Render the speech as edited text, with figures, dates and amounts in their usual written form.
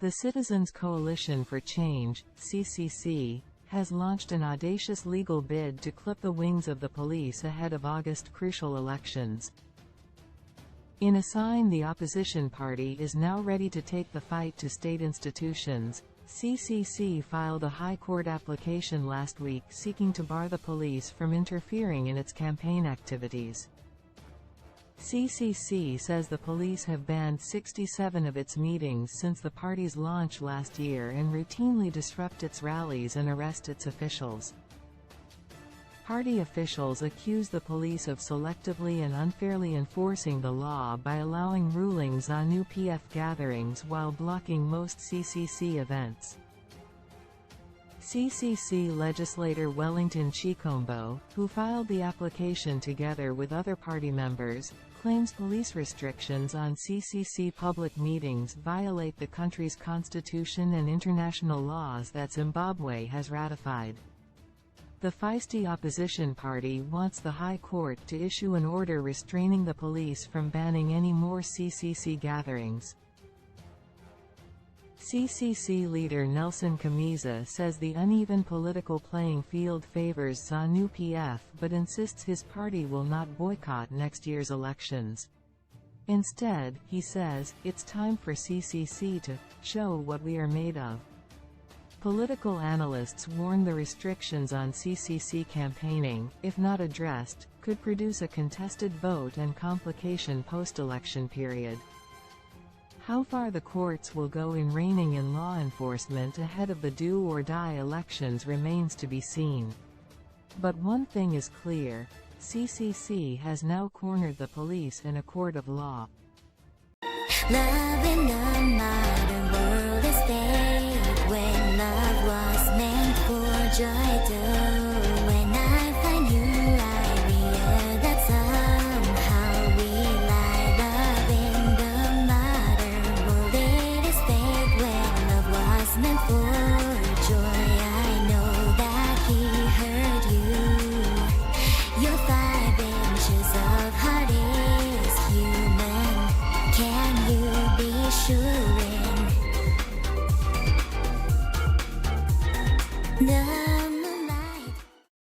The Citizens Coalition for Change, CCC, has launched an audacious legal bid to clip the wings of the police ahead of August crucial elections. In a sign the opposition party is now ready to take the fight to state institutions, CCC filed a High Court application last week seeking to bar the police from interfering in its campaign activities. CCC says the police have banned 67 of its meetings since the party's launch last year and routinely disrupt its rallies and arrest its officials. Party officials accuse the police of selectively and unfairly enforcing the law by allowing rulings on new PF gatherings while blocking most CCC events. CCC legislator Wellington Chikombo, who filed the application together with other party members, claims police restrictions on CCC public meetings violate the country's constitution and international laws that Zimbabwe has ratified. The feisty opposition party wants the High Court to issue an order restraining the police from banning any more CCC gatherings. CCC leader Nelson Chamisa says the uneven political playing field favors ZANU-PF but insists his party will not boycott next year's elections. Instead, he says, it's time for CCC to show what we are made of. Political analysts warn the restrictions on CCC campaigning, if not addressed, could produce a contested vote and complication post-election period. How far the courts will go in reining in law enforcement ahead of the do-or-die elections remains to be seen. But one thing is clear, CCC has now cornered the police in a court of law.